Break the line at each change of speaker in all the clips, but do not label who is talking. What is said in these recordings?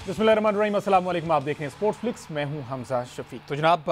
बिस्मिल्लाहिर्रहमानिर्रहीम, अस्सलाम वालेकुम। आप देख रहे हैं स्पोर्ट्स फ्लिक्स, मैं हूं हमजा शफीक। तो जनाब,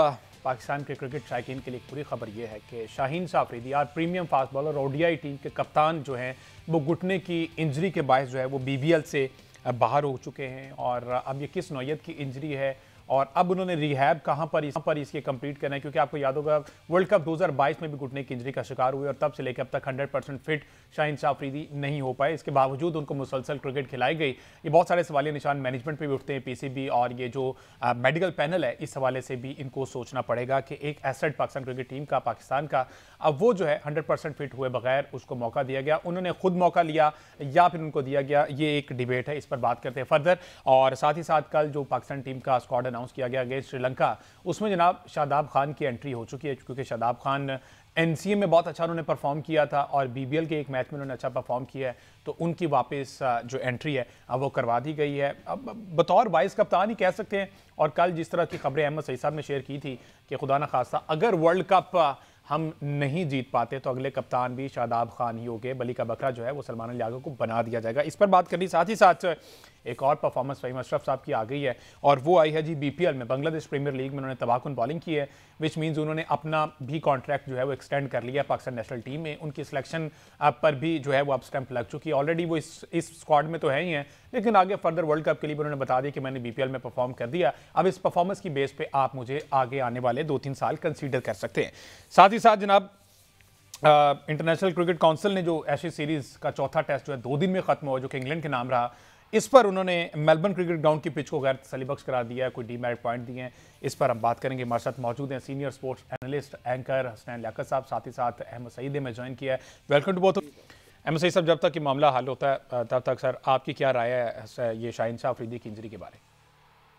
पाकिस्तान के क्रिकेट शायकीन के लिए एक बुरी खबर यह है कि शाहीन शाह अफरीदी और premium fast bowler ODI team के कप्तान जो हैं वो घुटने की इंजरी के बायस जो है वो बीबीएल से बाहर हो चुके हैं। और अब ये किस नौयत की इंजरी है और अब उन्होंने रिहैब कहाँ पर इसके कंप्लीट करना है, क्योंकि आपको याद होगा वर्ल्ड कप 2022 में भी घुटने की इंजरी का शिकार हुए और तब से लेकर अब तक 100% फिट शाहीन शाह अफरीदी नहीं हो पाए। इसके बावजूद उनको मुसलसल क्रिकेट खिलाई गई। ये बहुत सारे सवालिया निशान मैनेजमेंट पे भी उठते हैं, पीसीबी और ये जो मेडिकल पैनल है, इस हवाले से भी इनको सोचना पड़ेगा कि एक एसेट पाकिस्तान क्रिकेट टीम का, पाकिस्तान का, अब वो जो है 100% फिट हुए बगैर उसको मौका दिया गया, उन्होंने खुद मौका लिया या फिर उनको दिया गया, ये एक डिबेट है, इस पर बात करते हैं फर्दर। और साथ ही साथ कल जो पाकिस्तान टीम का स्क्वाड अनाउंस किया गया अगेंस्ट श्रीलंका, उसमें जनाब शादाब खान की एंट्री हो चुकी है, क्योंकि शादाब खान एनसीए में बहुत अच्छा उन्होंने परफॉर्म किया था और बीबीएल के एक मैच में उन्होंने अच्छा परफॉर्म किया है, तो उनकी वापस जो एंट्री है अब वो करवा दी गई है। अब बतौर वाइस कप्तान ही कह सकते हैं। और कल जिस तरह की खबरें अहमद सईद साहब ने शेयर की थी कि खुदा न खास्ता अगर वर्ल्ड कप हम नहीं जीत पाते तो अगले कप्तान भी शादाब खान ही होंगे, बली का बकरा जो है वो सलमान अली आगा को बना दिया जाएगा। इस पर बात करनी, साथ ही साथ एक और परफॉर्मेंस फ़हीम अशरफ साहब की आ गई है और वो आई है जी बीपीएल में, बांग्लादेश प्रीमियर लीग में उन्होंने तबाहकुन बॉलिंग की है, विच मीन्स उन्होंने अपना भी कॉन्ट्रैक्ट जो है वो एक्सटेंड कर लिया पाकिस्तान नेशनल टीम में। उनकी सिलेक्शन पर भी जो है वो अब स्टैंप लग चुकी है। ऑलरेडी वो इस स्क्वाड में तो है ही हैं, लेकिन आगे फर्दर वर्ल्ड कप के लिए उन्होंने बता दिया कि मैंने बीपीएल में परफॉर्म कर दिया, अब इस परफॉर्मेंस की बेस पे आप मुझे आगे आने वाले 2-3 साल कंसीडर कर सकते हैं। साथ ही साथ जनाब, इंटरनेशनल क्रिकेट काउंसिल ने जो एशेज सीरीज का चौथा टेस्ट जो है 2 दिन में खत्म हुआ, जो कि इंग्लैंड के नाम रहा, इस पर उन्होंने मेलबर्न क्रिकेट ग्राउंड की पिच को गैर तसल्ली बख्श करार दिया है, कोई डीमेरिट पॉइंट दिए हैं। इस पर हम बात करेंगे। हमारे साथ मौजूद हैं senior sports analyst anchor Hasnain Liaquat साहब, साथ ही साथ अहमद सईद में ज्वाइन किया है। Welcome to both. Ahmed Saeed साहब, जब तक ये मामला हल होता है तब तक सर आपकी क्या राय है ये शाहीन शाह अफरीदी की इंजरी के बारे में?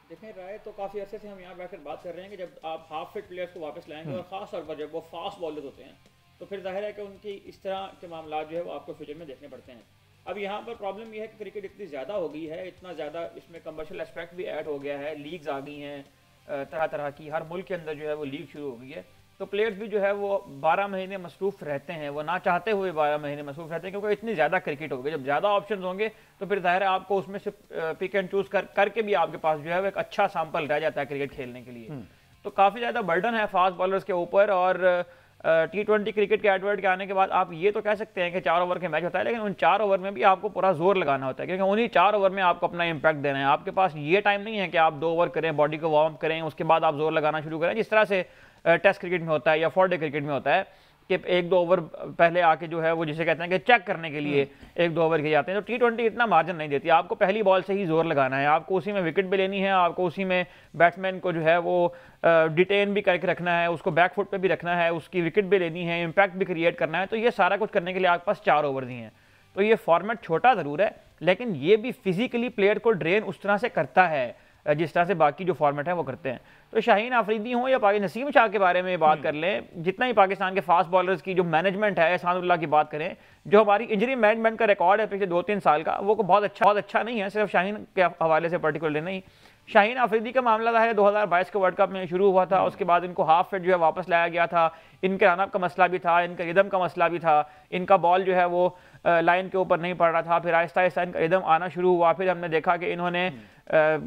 देखें, राय तो काफ़ी अर्से से हम यहाँ बैठकर बात कर रहे हैं कि जब आप हाफ फिट प्लेयर्स को वापस लाएंगे और ख़ास तौर पर जब वो फास्ट बॉलर होते हैं तो फिर जाहिर है कि उनकी इस तरह के मामला जो है वो आपको फ्यूचर में देखने पड़ते हैं। अब यहाँ पर प्रॉब्लम यह है कि क्रिकेट इतनी ज़्यादा हो गई है, इतना ज़्यादा इसमें कमर्शियल एस्पेक्ट भी ऐड हो गया है, लीग्स आ गई हैं तरह तरह की, हर मुल्क के अंदर जो है वो लीग शुरू हो गई है, तो प्लेयर्स भी जो है वो 12 महीने मसरूफ़ रहते हैं, वो ना चाहते हुए 12 महीने मसरूफ़ रहते हैं, क्योंकि इतनी ज़्यादा क्रिकेट हो गई। जब ज़्यादा ऑप्शन होंगे तो फिर जाहिर है आपको उसमें से पिक एंड चूज़ करके भी आपके पास जो है वो एक अच्छा सैंपल रह जाता है क्रिकेट खेलने के लिए। तो काफ़ी ज़्यादा बर्डन है फास्ट बॉलर्स के ऊपर। और T20 क्रिकेट के एडवर्ट के आने के बाद आप ये तो कह सकते हैं कि 4 ओवर के मैच होता है, लेकिन उन 4 ओवर में भी आपको पूरा जोर लगाना होता है, क्योंकि उन्हीं 4 ओवर में आपको अपना इंपैक्ट देना है। आपके पास ये टाइम नहीं है कि आप 2 ओवर करें, बॉडी को वार्म करें, उसके बाद आप जोर लगाना शुरू करें, जिस तरह से टेस्ट क्रिकेट में होता है या 4 डे क्रिकेट में होता है कि 1-2 ओवर पहले आके जो है वो जिसे कहते हैं कि चेक करने के लिए 1-2 ओवर किए जाते हैं। तो T20 इतना मार्जिन नहीं देती, आपको पहली बॉल से ही जोर लगाना है, आपको उसी में विकेट भी लेनी है, आपको उसी में बैट्समैन को जो है वो डिटेन भी करके रखना है, उसको बैक फुट पे भी रखना है, उसकी विकेट भी लेनी है, इम्पैक्ट भी क्रिएट करना है। तो ये सारा कुछ करने के लिए आपके पास 4 ओवर दिए हैं। तो ये फॉर्मेट छोटा ज़रूर है, लेकिन ये भी फिजिकली प्लेयर को ड्रेन उस तरह से करता है जिस तरह से बाकी जो फॉर्मेट है वो करते हैं। तो शाहीन अफरीदी हो या नसीम शाह के बारे में बात कर लें, जितना ही पाकिस्तान के फास्ट बॉलर्स की जो मैनेजमेंट है, एहसानुल्लाह की बात करें, जो हमारी इंजरी मैनेजमेंट का रिकॉर्ड है पिछले 2-3 साल का, वो बहुत अच्छा नहीं है, सिर्फ शाहीन के हवाले से पर्टिकुलरली नहीं। शाहीन अफरीदी का मामला है 2022 के वर्ल्ड कप में शुरू हुआ था, उसके बाद इनको हाफ फिट जो है वापस लाया गया था, इनके रनअप का मसला भी था, इनका रिदम का मसला भी था, इनका बॉल जो है वो लाइन के ऊपर नहीं पड़ रहा था, फिर आहिस्ता आहिस्ता इनका रिदम आना शुरू हुआ, फिर हमने देखा कि इन्होंने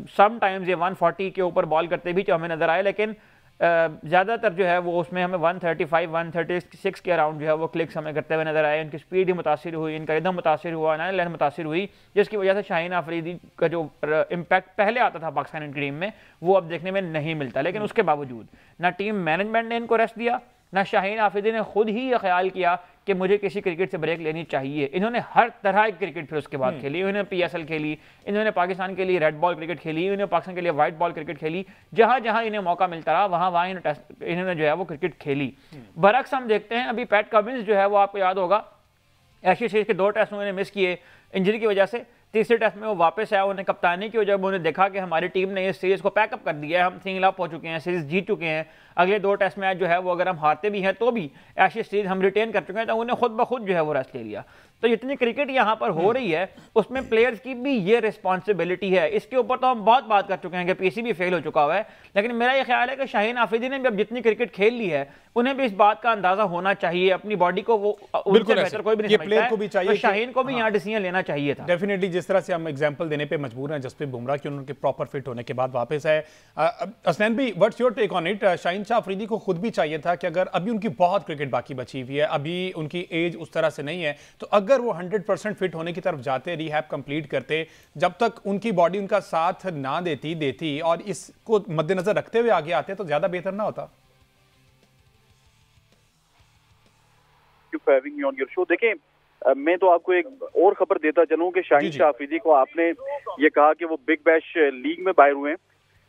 सम टाइम्स ये 140 के ऊपर बॉल करते भी जो हमें नजर आए, लेकिन ज़्यादातर जो है वो उसमें हमें 135 136 के अराउंड जो है वो क्लिक्स हमें करते हुए नजर आए। इनकी स्पीड ही मुतासिर हुई, इनका रिदम मुतासिर हुआ, नई लाइन मुतासिर हुई, जिसकी वजह से शाहीन अफरीदी का जो इम्पैक्ट पहले आता था पाकिस्तान की टीम में वो अब देखने में नहीं मिलता। लेकिन उसके बावजूद ना टीम मैनेजमेंट ने इनको रेस्ट दिया, ना शाहीन अफरीदी ने खुद ही यह ख्याल किया कि मुझे किसी क्रिकेट से ब्रेक लेनी चाहिए। इन्होंने हर तरह की क्रिकेट फिर उसके बाद खेली, इन्होंने PSL खेली, इन्होंने पाकिस्तान के लिए रेड बॉल क्रिकेट खेली, इन्होंने पाकिस्तान के लिए वाइट बॉल क्रिकेट खेली, जहां जहां इन्हें मौका मिलता रहा वहां वहां इन्होंने जो है वो क्रिकेट खेली। बरअक्स हम देखते हैं अभी पैट कमिंस जो है वो आपको याद होगा एशिया सीरीज के 2 टेस्ट उन्होंने मिस किए इंजरी की वजह से, तीसरे टेस्ट में वो वापस आया, उन्हें कप्तानी की वजह उन्होंने देखा कि हमारी टीम ने इस सीरीज को पैकअप कर दिया है, हम 3 अप हो चुके हैं, सीरीज जीत चुके हैं, अगले 2 टेस्ट मैच जो है वो अगर हम हारते भी हैं तो भी एशिया सीरीज हम रिटेन कर चुके हैं, तो उन्हें खुद ब खुद जो है वो रेस्ट ले लिया। तो जितनी क्रिकेट यहाँ पर हो रही है उसमें प्लेयर्स की भी ये रिस्पॉन्सिबिलिटी है। इसके ऊपर तो हम बहुत बात कर चुके हैं कि पीसीबी फेल हो चुका हुआ है, लेकिन मेरा ये ख्याल है कि शाहीन आफरीदी ने भी अब जितनी क्रिकेट खेल ली है उन्हें भी इस बात का अंदाजा होना चाहिए, अपनी बॉडी को वो उनसे बेहतर कोई भी नहीं समझता है, को भी चाहिए, तो शाहीन को भी यहाँ डिसीजन लेना चाहिए था।
डेफिनेटली जिस तरह से हम एग्जांपल देने पे मजबूर हैं जसप्रीत बुमराह कि उनके प्रॉपर फिट होने के बाद वापस आए। असनैन भी what's your take on it? Shaheen Shah Afridi को खुद भी चाहिए था कि अगर अभी उनकी बहुत क्रिकेट बाकी बची हुई है, अभी उनकी एज उस तरह से नहीं है, तो अगर वो 100% फिट होने की तरफ जाते, रिहैब कंप्लीट करते, जब तक उनकी बॉडी उनका साथ ना देती और इसको मद्देनजर रखते हुए आगे आते तो ज्यादा बेहतर ना होता।
देखें, मैं तो आपको एक और खबर देता चलूं कि शाहीन शाह अफरीदी को आपने ये कहा कि वो बिग बैश लीग में बाहर हुए हैं।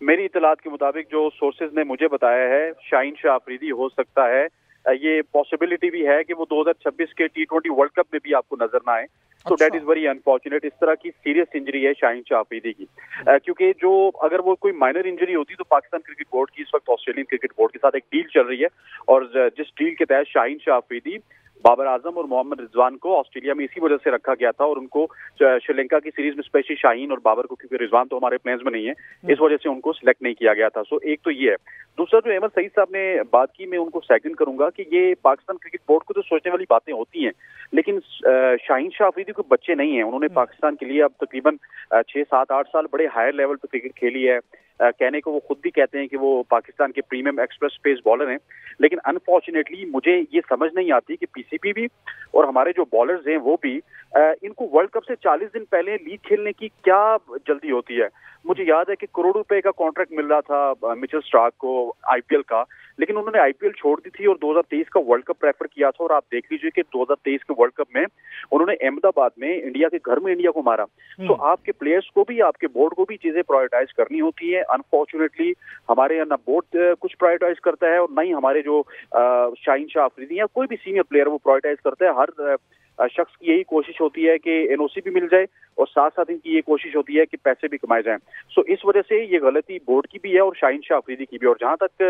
मेरी इतलात के मुताबिक जो सोर्सेज ने मुझे बताया है, शाहीन शाह अफरीदी हो सकता है, ये पॉसिबिलिटी भी है कि वो 2026 के T20 वर्ल्ड कप में भी आपको नजर ना आए। तो डेट इज वेरी अनफॉर्चुनेट। इस तरह की सीरियस इंजरी है शाहीन शाह अफरीदी की, क्योंकि जो अगर वो कोई माइनर इंजरी होती तो पाकिस्तान क्रिकेट बोर्ड की इस वक्त ऑस्ट्रेलियन क्रिकेट बोर्ड के साथ एक डील चल रही है, और जिस डील के तहत शाहीन शाह अफरीदी, बाबर आजम और मोहम्मद रिजवान को ऑस्ट्रेलिया में इसी वजह से रखा गया था, और उनको श्रीलंका की सीरीज में स्पेशली शाहीन और बाबर को, क्योंकि रिजवान तो हमारे प्लान्स में नहीं है, इस वजह से उनको सिलेक्ट नहीं किया गया था। सो एक तो ये है। दूसरा जो अहमद सईद साहब ने बात की, मैं उनको सेकंड करूंगा कि ये पाकिस्तान क्रिकेट बोर्ड को तो सोचने वाली बातें होती हैं, लेकिन शाहीन शाह अफरीदी को बच्चे नहीं है। उन्होंने पाकिस्तान के लिए अब तकरीबन 6, 7, 8 साल बड़े हायर लेवल पर क्रिकेट खेली है। कहने को वो खुद भी कहते हैं कि वो पाकिस्तान के प्रीमियम एक्सप्रेस पेस बॉलर हैं, लेकिन अनफॉर्चुनेटली मुझे ये समझ नहीं आती कि पीसीबी भी और हमारे जो बॉलर्स हैं वो भी इनको वर्ल्ड कप से 40 दिन पहले लीग खेलने की क्या जल्दी होती है। मुझे याद है कि करोड़ रुपए का कॉन्ट्रैक्ट मिल रहा था मिचेल स्टार्क को आईपीएल का, लेकिन उन्होंने आईपीएल छोड़ दी थी और 2023 का वर्ल्ड कप प्रेफर किया था। और आप देख लीजिए कि 2023 के वर्ल्ड कप में उन्होंने अहमदाबाद में इंडिया के घर में इंडिया को मारा। तो आपके प्लेयर्स को भी, आपके बोर्ड को भी चीजें प्रायोरिटाइज करनी होती है। अनफॉर्चुनेटली हमारे यहाँ ना बोर्ड कुछ प्रायोरिटाइज करता है और ना ही हमारे जो शाहीन शाह अफरीदी या कोई भी सीनियर प्लेयर वो प्रायोरिटाइज करता है। हर शख्स की यही कोशिश होती है कि एनओसी भी मिल जाए और साथ साथ इनकी ये कोशिश होती है कि पैसे भी कमाए जाएं। सो इस वजह से ये गलती बोर्ड की भी है और शाहीन शाह अफरीदी की भी। और जहां तक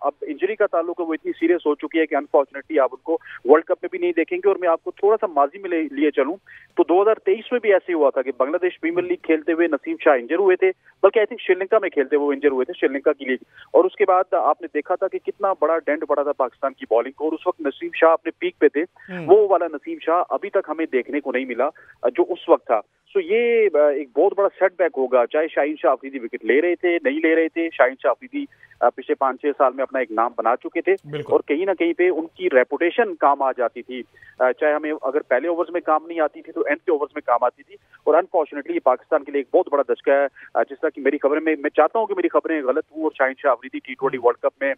अब इंजरी का ताल्लुक है, वो इतनी सीरियस हो चुकी है कि अनफॉर्चुनेटली आप उनको वर्ल्ड कप में भी नहीं देखेंगे। और मैं आपको थोड़ा सा माजी में लिए चलूं तो 2023 में भी ऐसे हुआ था कि बांग्लादेश प्रीमियर लीग खेलते हुए नसीम शाह इंजर हुए थे, बल्कि आई थिंक श्रीलंका में खेलते हुए इंजर हुए थे, श्रीलंका की लीग। और उसके बाद आपने देखा था कि कितना बड़ा डेंट पड़ा था पाकिस्तान की बॉलिंग को, और उस वक्त नसीम शाह अपने पीक पे थे। वो वाला नसीम शाह अभी तक हमें देखने को नहीं मिला जो उस वक्त था। सो ये एक बहुत बड़ा सेटबैक होगा, चाहे शाहीन शाह अफरीदी विकेट ले रहे थे नहीं ले रहे थे। शाहीन शाह अफरीदी पिछले 5-6 साल में अपना एक नाम बना चुके थे और कहीं ना कहीं पे उनकी रेपुटेशन काम आ जाती थी, चाहे हमें अगर पहले ओवर्स में काम नहीं आती थी तो एंड के ओवर्स में काम आती थी। और अनफॉर्चुनेटली ये पाकिस्तान के लिए एक बहुत बड़ा धचका है। जिस तरह की मेरी खबरें में, मैं चाहता हूँ कि मेरी खबरें गलत हूँ और Shaheen Shah Afridi T20 world cup में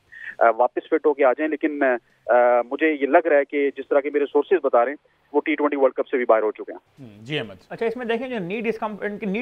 वापस फिट होके आ जाएं, लेकिन मुझे ये लग रहा है कि जिस तरह के मेरे सोर्सेज बता रहे हैं वो T20 वर्ल्ड कप से भी बाहर हो चुके हैं।
जी अहमद,
अच्छा इसमें देखें जो नी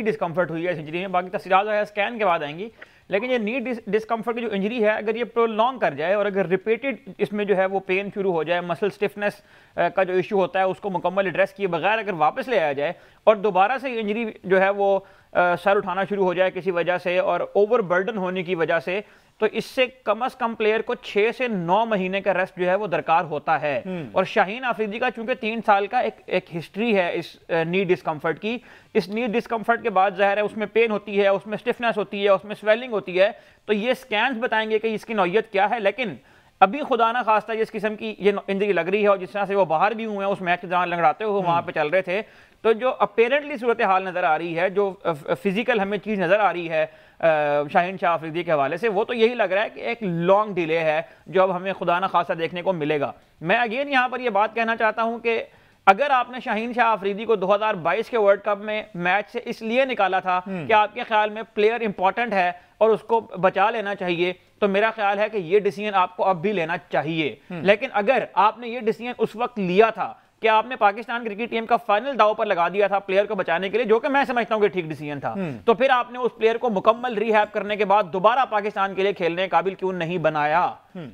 डिस्कम्फर्ट हुई है इस इंजरी में, बाकी तफसीलात जो है स्कैन के बाद आएंगी, लेकिन ये नी डिस्कम्फर्ट की जो इंजरी है अगर ये प्रोलॉन्ग कर जाए और अगर रिपीटेड इसमें जो है वो पेन शुरू हो जाए, मसल स्टिफनेस का जो इशू होता है उसको मुकम्मल एड्रेस किए बगैर अगर वापस ले आया जाए और दोबारा से इंजरी जो है वो सर उठाना शुरू हो जाए किसी वजह से और ओवर बर्डन होने की वजह से, तो इससे कम से कम प्लेयर को 6 से 9 महीने का रेस्ट जो है वो दरकार होता है। और शाहीन आफरीदी का चूंकि 3 साल का एक हिस्ट्री है इस नी डिस्कम्फर्ट की, इस नी डिस्कम्फर्ट के बाद ज़ाहिर है उसमें पेन होती है, उसमें स्टिफनेस होती है, उसमें स्वेलिंग होती है, तो ये स्कैन्स बताएंगे कि इसकी नौयत क्या है। लेकिन अभी खुदा ना खास्ता जिस किस्म की ये इंजरी लग रही है और जिस तरह से वो बाहर भी हुए हैं उस मैच के दौरान लंगड़ाते हुए वहां पे चल रहे थे, तो जो अपेरेंटली सूरत हाल नजर आ रही है, जो फिजिकल हमें चीज नजर आ रही है शाहीन शाह अफरीदी के हवाले से, वो तो यही लग रहा है कि एक लॉन्ग डिले है जो अब हमें खुदा ना खास्ता देखने को मिलेगा। मैं अगेन यहाँ पर यह बात कहना चाहता हूँ कि अगर आपने शाहीन शाह अफरीदी को 2022 के वर्ल्ड कप में मैच से इसलिए निकाला था कि आपके ख्याल में प्लेयर इंपॉर्टेंट है और उसको बचा लेना चाहिए, तो मेरा ख्याल है कि ये डिसीजन आपको अब भी लेना चाहिए। लेकिन अगर आपने ये डिसीजन उस वक्त लिया था कि आपने पाकिस्तान क्रिकेट टीम का फाइनल दाव पर लगा दिया था प्लेयर को बचाने के लिए, जो कि मैं समझता हूं कि ठीक डिसीजन था, तो फिर आपने उस प्लेयर को मुकम्मल रिहैब करने के बाद दोबारा पाकिस्तान के लिए खेलने के काबिल क्यों नहीं बनाया?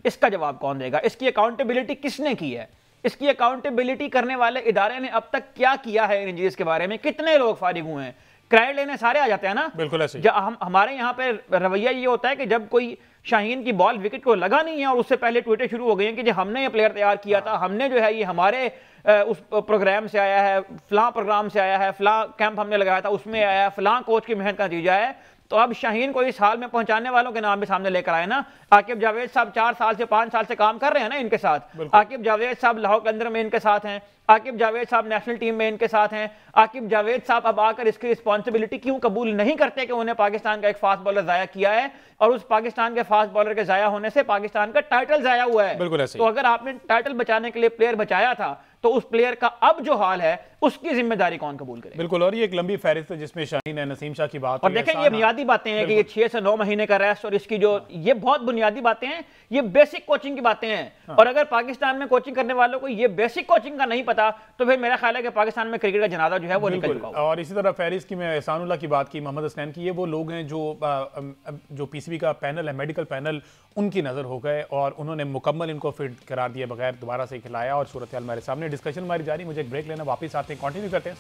इसका जवाब कौन देगा? इसकी अकाउंटेबिलिटी किसने की है? इसकी अकाउंटेबिलिटी करने वाले इदारे ने अब तक क्या किया है इन इंजरीज के बारे में? कितने लोग फारिग हुए हैं? क्रेडिट लेने सारे आ जाते हैं ना।
बिल्कुल ऐसे।
हमारे यहाँ पे रवैया ये होता है कि जब कोई शाहीन की बॉल विकेट को लगा नहीं है और उससे पहले ट्वीटें शुरू हो गई हैं कि जो हमने ये प्लेयर तैयार किया था, हमने जो है ये हमारे उस प्रोग्राम से आया है, फलां प्रोग्राम से आया है, फलां कैंप हमने लगाया था उसमें आया है, फलां कोच की मेहनत का नतीजा है। तो अब शाहीन को इस हाल में पहुंचाने वालों के नाम भी सामने लेकर आए ना। आकिब जावेद साहब 4 साल से 5 साल से काम कर रहे हैं ना इनके साथ। आकिब जावेद साहब लाहौर कलंदर में इनके साथ हैं, आकिब जावेद साहब नेशनल टीम में इनके साथ हैं। आकिब जावेद साहब अब आकर इसकी रिस्पॉन्सिबिलिटी क्यों कबूल नहीं करते कि उन्हें पाकिस्तान का एक फास्ट बॉलर जाया किया है और उस पाकिस्तान के फास्ट बॉलर के जाया होने से पाकिस्तान का टाइटल जाया हुआ है।
बिल्कुल ऐसे।
तो अगर आपने टाइटल बचाने के लिए प्लेयर बचाया था तो उस प्लेयर का अब जो हाल है उसकी जिम्मेदारी कौन कबूल करे?
बिल्कुल। और ये एक लंबी फहरिस्त है जिसमें शाहीन है, नसीम शाह की बात,
और देखें ये बुनियादी बातें हैं कि ये 6 से 9 महीने का रेस्ट और इसकी जो ये बहुत बुनियादी बातें हैं, ये बेसिक कोचिंग की बातें हैं। और अगर पाकिस्तान में कोचिंग करने वालों को ये बेसिक कोचिंग का नहीं पता तो फिर मेरा ख्याल है कि पाकिस्तान में क्रिकेट का जनाजा जो है वो निकल चुका होगा।
और इसी तरह फहरिस्त की मैं एहसानुल्लाह की बात की, मोहम्मद हसनैन की, ये वो लोग हैं जो पीसीबी का पैनल है, मेडिकल पैनल, उनकी नज़र हो गए और उन्होंने मुकम्मल इनको फिट करार दिए बगैर दोबारा से खिलाया। और सूरत हाल हमारे सामने, डिस्कशन हमारी जारी, मुझे एक ब्रेक लेना, वापस आते हैं, कंटिन्यू करते हैं।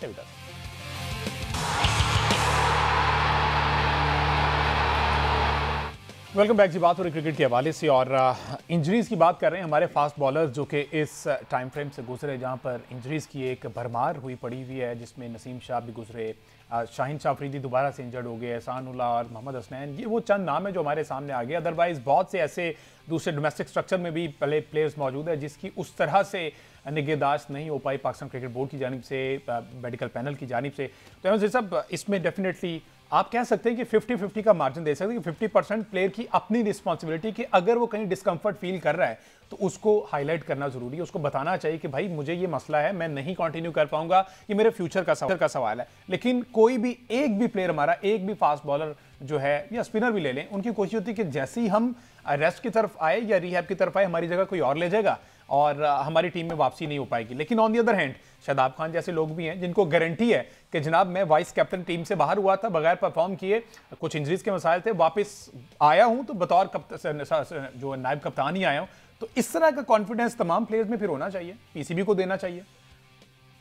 वेलकम बैक जी। बात हो रही क्रिकेट के हवाले से और इंजरीज़ की बात कर रहे हैं। हमारे फास्ट बॉलर्स जो कि इस टाइम फ्रेम से गुजरे जहां पर इंजरीज़ की एक भरमार हुई पड़ी हुई है, जिसमें नसीम शाह भी गुजरे, शाहीन शाह अफरीदी दोबारा से इंजर्ड हो गए, एहसानुल्लाह और मोहम्मद हसनैन, ये वो चंद नाम है जो हमारे सामने आ गए। अदरवाइज़ बहुत से ऐसे दूसरे डोमेस्टिक स्ट्रक्चर में भी पहले प्लेयर्स मौजूद है जिसकी उस तरह से निगहदाश्त नहीं हो पाई पाकिस्तान क्रिकेट बोर्ड की जानिब से, मेडिकल पैनल की जानिब से। तो अहमद साहब, इसमें डेफिनेटली आप कह सकते हैं कि 50-50 का मार्जिन दे सकते हैं कि 50% प्लेयर की अपनी रिस्पॉन्सिबिलिटी कि अगर वो कहीं डिस्कम्फर्ट फील कर रहा है तो उसको हाईलाइट करना जरूरी है, उसको बताना चाहिए कि भाई मुझे ये मसला है, मैं नहीं कंटिन्यू कर पाऊंगा, ये मेरे फ्यूचर का सवाल है। लेकिन कोई भी एक भी प्लेयर हमारा, एक भी फास्ट बॉलर जो है या स्पिनर भी ले लें, उनकी कोशिश होती है कि जैसे ही हम रेस्ट की तरफ आए या रिहैब की तरफ आए, हमारी जगह कोई और ले जाएगा और हमारी टीम में वापसी नहीं हो पाएगी। लेकिन on the other hand Shadab Khan जैसे लोग भी हैं जिनको गारंटी है कि जनाब मैं वाइस कैप्टन टीम से बाहर हुआ था, बगैर परफॉर्म किए, कुछ इंजरीज के मसाइल थे, वापस आया हूं तो बतौर जो नायब कप्तान ही आया हूं। तो इस तरह का कॉन्फिडेंस तमाम प्लेयर्स में फिर होना चाहिए, पीसीबी को देना चाहिए।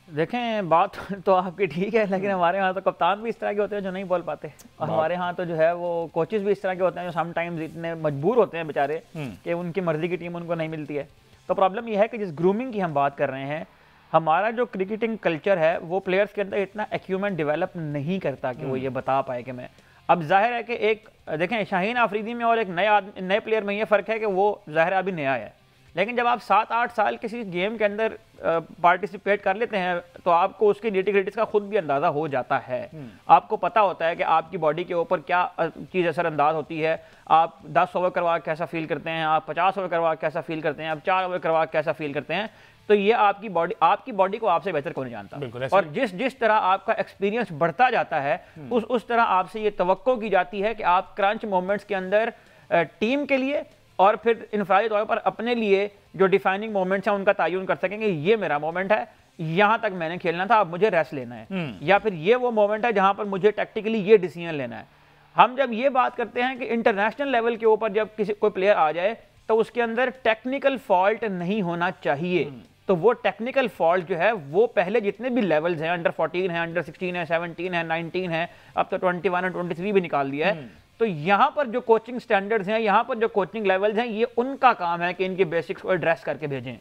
देखें बात तो आपकी ठीक है, लेकिन हमारे यहाँ तो कप्तान भी इस तरह के होते हैं जो नहीं बोल पाते, और हमारे यहाँ तो जो है वो कोचेस भी इस तरह के होते हैं जो समटाइम्स इतने मजबूर होते हैं बेचारे कि उनकी मर्जी की टीम उनको नहीं मिलती है। तो प्रॉब्लम यह है कि जिस ग्रूमिंग की हम बात कर रहे हैं, हमारा जो क्रिकेटिंग कल्चर है वो प्लेयर्स के अंदर इतना एक्यूमेंट डेवलप नहीं करता कि वो ये बता पाए कि मैं, अब जाहिर है कि एक देखें शाहीन अफरीदी में और एक नए प्लेयर में ये फ़र्क है कि वो जाहिर है अभी नया है, लेकिन जब आप 7-8 साल किसी गेम के अंदर पार्टिसिपेट कर लेते हैं तो आपको उसकी निटी-ग्रिटीज़ का खुद भी अंदाज़ा हो जाता है। आपको पता होता है कि आपकी बॉडी के ऊपर क्या चीज़ असरअंदाज होती है, आप 10 ओवर करवा कैसा फील करते हैं, आप 50 ओवर करवा कैसा फील करते हैं, आप 4 ओवर करवा कैसा फील करते हैं। तो ये आपकी बॉडी को आपसे बेहतर कौन जानता। और जिस तरह आपका एक्सपीरियंस बढ़ता जाता है उस तरह आपसे ये तवक्को की जाती है कि आप क्रंच मोमेंट्स के अंदर टीम के लिए और फिर इनफरादी तौर पर अपने लिए जो डिफाइनिंग मोमेंट्स हैं उनका तयन कर सकेंगे। ये मेरा मोमेंट है, यहां तक मैंने खेलना था, अब मुझे रेस्ट लेना है, या फिर ये वो मोमेंट है जहां पर मुझे टैक्टिकली ये डिसीजन लेना है। हम जब ये बात करते हैं कि इंटरनेशनल लेवल के ऊपर जब कोई प्लेयर आ जाए तो उसके अंदर टेक्निकल फॉल्ट नहीं होना चाहिए। तो वो टेक्निकल फॉल्ट जो है वो पहले जितने भी लेवल्स हैं, अंडर 14 है, अंडर 16 है, 17 है, 19 है, अब तो 21 और 23 भी निकाल दिया है। तो यहाँ पर जो कोचिंग स्टैंडर्ड्स हैं, यहाँ पर जो कोचिंग लेवल्स हैं, ये उनका काम है कि इनके बेसिक्स को एड्रेस करके भेजें।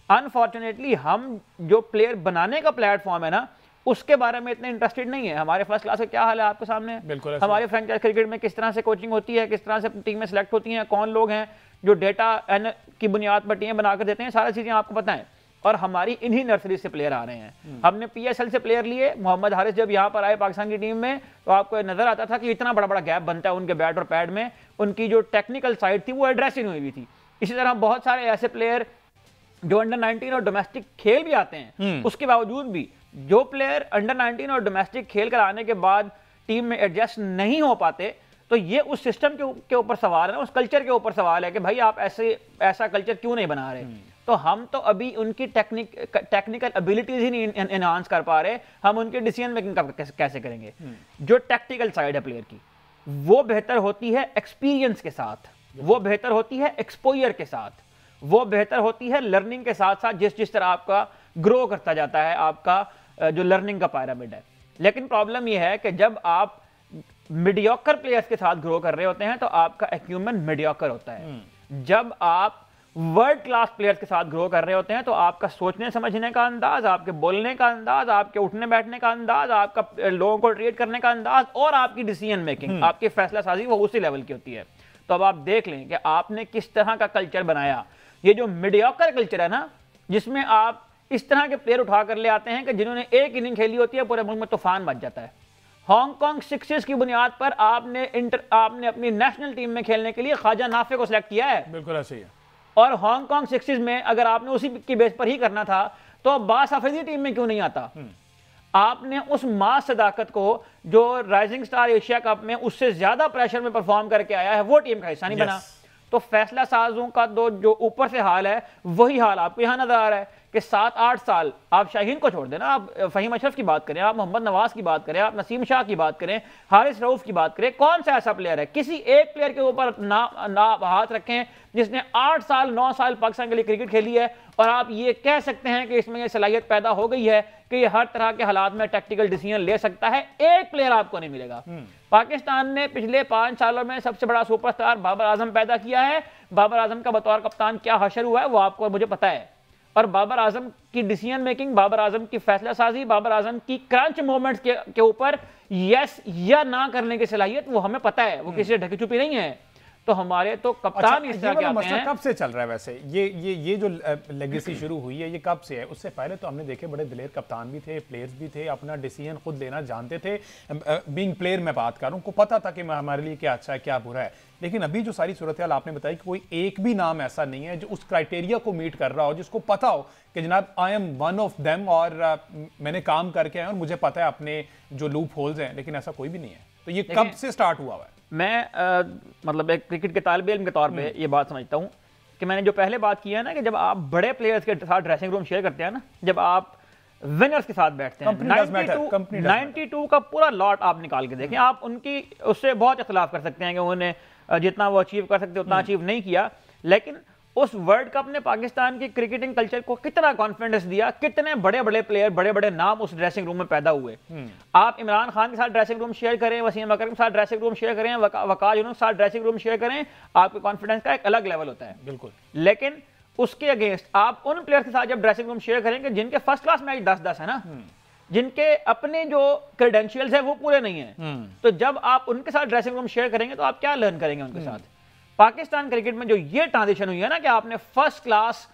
अनफॉर्चुनेटली हम जो प्लेयर बनाने का प्लेटफॉर्म है ना, उसके बारे में इतने इंटरेस्टेड नहीं है। हमारे फर्स्ट क्लास का क्या हाल है आपके सामने, हमारे फ्रेंचाइज क्रिकेट में किस तरह से कोचिंग होती है, किस तरह से टीमें सेलेक्ट होती हैं, कौन लोग हैं जो डेटा की बुनियाद पर टीमें बनाकर देते हैं, सारी चीजें आपको पता है। और हमारी इन्हीं नर्सरी से प्लेयर आ रहे हैं। हमने पीएसएल से प्लेयर लिए, मोहम्मद हारिस जब यहाँ पर आए पाकिस्तान की टीम में तो आपको नजर आता था कि इतना बड़ा बड़ा गैप बनता है उनके बैट और पैड में, उनकी जो टेक्निकल साइड थी वो एड्रेस ही नहीं हुई थी। इसी तरह बहुत सारे ऐसे प्लेयर जो अंडर 19 और डोमेस्टिक खेल भी आते हैं, उसके बावजूद भी जो प्लेयर अंडर 19 और डोमेस्टिक खेल कर आने के बाद टीम में एडजस्ट नहीं हो पाते, तो ये उस सिस्टम के ऊपर सवाल है, उस कल्चर के ऊपर सवाल है कि भाई आप ऐसा कल्चर क्यों नहीं बना रहे। तो हम तो अभी उनकी टेक्निकल एबिलिटीज ही नहीं एनहांस कर पा रहे, हम उनकी डिसीजन मेकिंग कैसे करेंगे। जो टैक्टिकल साइड है प्लेयर की वो बेहतर होती है एक्सपीरियंस के साथ, वो बेहतर होती है एक्सपोजर के साथ, वो बेहतर होती है लर्निंग के साथ साथ। जिस तरह आपका ग्रो करता जाता है आपका जो लर्निंग का पिरामिड है, लेकिन प्रॉब्लम यह है कि जब आप मीडियोकर प्लेयर्स के साथ ग्रो कर रहे होते हैं तो आपका एक्यूमेंट मीडियोकर होता है। जब आप वर्ल्ड क्लास प्लेयर्स के साथ ग्रो कर रहे होते हैं तो आपका सोचने समझने का अंदाज, आपके बोलने का अंदाज, आपके उठने बैठने का अंदाज, आपका लोगों को ट्रीट करने का अंदाज और आपकी डिसीजन मेकिंग, आपकी फैसला साजी वो उसी लेवल की होती है। तो अब आप देख लें कि आपने किस तरह का कल्चर बनाया। ये जो मीडियोकर कल्चर है ना, जिसमें आप इस तरह के प्लेयर उठा कर ले आते हैं कि जिन्होंने एक इनिंग खेली होती है पूरे मुल्क में तूफान मच जाता है। हांगकांग सिक्सेस की बुनियाद पर आपने अपनी नेशनल टीम में खेलने के लिए ख्वाजा नाफे को सिलेक्ट किया है।
बिल्कुल ऐसे ही है।
और हांगकांग सिक्सेस में अगर आपने उसी की बेस पर ही करना था तो अब्बास हफीजी टीम में क्यों नहीं आता? आपने उस मास सदाकत को जो राइजिंग स्टार एशिया कप में उससे ज्यादा प्रेशर में परफॉर्म करके आया है वो टीम का हिस्सा नहीं बना। तो फैसला साजों का जो ऊपर से हाल है वही हाल आपको यहां नजर आ रहा है कि 7-8 साल आप शाहीन को छोड़ देना, आप फहीम अशरफ की बात करें, आप मोहम्मद नवाज की बात करें, आप नसीम शाह की बात करें, हारिस रऊफ की बात करें, कौन सा ऐसा प्लेयर है किसी एक प्लेयर के ऊपर ना हाथ रखें जिसने 8 साल 9 साल पाकिस्तान के लिए क्रिकेट खेली है और आप ये कह सकते हैं कि इसमें ये सलाहियत पैदा हो गई है कि ये हर तरह के हालात में टैक्टिकल डिसीजन ले सकता है। एक प्लेयर आपको नहीं मिलेगा। पाकिस्तान ने पिछले 5 सालों में सबसे बड़ा सुपरस्टार बाबर आजम पैदा किया है। बाबर आजम का बतौर कप्तान क्या हशर हुआ है वो आपको मुझे पता है। और बाबर आजम की डिसीजन मेकिंग, बाबर आजम की फैसला साजी, बाबर आजम की क्रंच मोमेंट्स के ऊपर यस या ना करने की सलाहियत वो हमें पता है, वो किसी से ढकी छुपी नहीं है। तो हमारे तो कप्तान इस तरह के आते हैं।
कब से चल रहा है वैसे ये जो लेगेसी शुरू हुई है ये कब से है? उससे पहले तो हमने देखे बड़े दिलेर कप्तान भी थे, प्लेयर्स भी थे, अपना डिसीजन खुद लेना जानते थे। बीइंग प्लेयर मैं बात कर रहा हूँ, को पता था कि हमारे लिए क्या अच्छा है क्या बुरा है। लेकिन अभी जो सारी सूरत हाल आपने बताई कि कोई एक भी नाम ऐसा नहीं है जो उस क्राइटेरिया को मीट कर रहा हो, जिसको पता हो कि जनाब I am one of them और मैंने काम करके आया और मुझे पता है अपने जो लूप होल्स हैं, लेकिन ऐसा कोई भी नहीं है। तो ये कब से स्टार्ट हुआ है?
मैं मतलब एक क्रिकेट के तालिब इल्म के तौर पे ये बात समझता हूँ कि मैंने जो पहले बात की है ना कि जब आप बड़े प्लेयर्स के साथ ड्रेसिंग रूम शेयर करते हैं ना, जब आप विनर्स के साथ बैठते हैं, 92 का पूरा लॉट आप निकाल के देखें, आप उनकी उससे बहुत इख्तिलाफ कर सकते हैं कि उन्होंने जितना वो अचीव कर सकते उतना अचीव नहीं किया, लेकिन उस वर्ल्ड कप ने पाकिस्तान की क्रिकेटिंग कल्चर को कितना कॉन्फिडेंस दिया, कितने बड़े बड़े प्लेयर, बड़े बड़े नाम उस ड्रेसिंग रूम में पैदा हुए। आप इमरान खान के साथ ड्रेसिंग रूम शेयर करें, वसीम अकरम के साथ ड्रेसिंग रूम शेयर करें, वकास यूनुस के साथ ड्रेसिंग रूम शेयर करें, आपके कॉन्फिडेंस का एक अलग लेवल होता है।
बिल्कुल।
लेकिन उसके अगेंस्ट आप उन प्लेयर्स के साथ जब ड्रेसिंग रूम शेयर करेंगे जिनके फर्स्ट क्लास मैच 10-10 है ना, जिनके अपने जो क्रेडेंशियल्स है वो पूरे नहीं है, तो जब आप उनके साथ ड्रेसिंग रूम शेयर करेंगे तो आप क्या लर्न करेंगे उनके साथ? पाकिस्तान क्रिकेट में जो ये ट्रांजिशन हुई है ना कि आपने फर्स्ट क्लास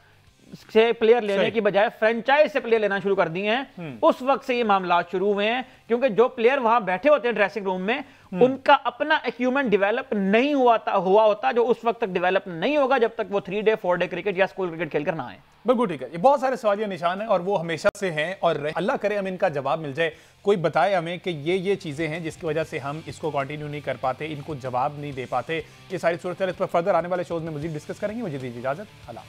से प्लेयर लेने की बजाय फ्रेंचाइज से प्लेयर लेना शुरू कर दिए हैं, उस वक्त से ये मामला शुरू हुए हैं। क्योंकि जो प्लेयर वहां बैठे होते हैं ड्रेसिंग रूम में, उनका अपना एक्यूमेंट डेवलप नहीं हुआ होता जो उस वक्त तक डेवलप नहीं होगा जब तक वो 3 डे 4 डे क्रिकेट या स्कूल क्रिकेट खेलकर ना आए।
बिल्कुल ठीक है। ये बहुत सारे सवालिया निशान हैं और वो हमेशा से हैं और अल्लाह करे हमें इनका जवाब मिल जाए। कोई बताए हमें कि ये चीज़ें हैं जिसकी वजह से हम इसको कंटिन्यू नहीं कर पाते, इनको जवाब नहीं दे पाते। ये सारी सूरत इस पर फर्दर आने वाले शोज में मजीद डिस्कस करेंगे। मुझे दीजिए इजाजत। अल्लाह।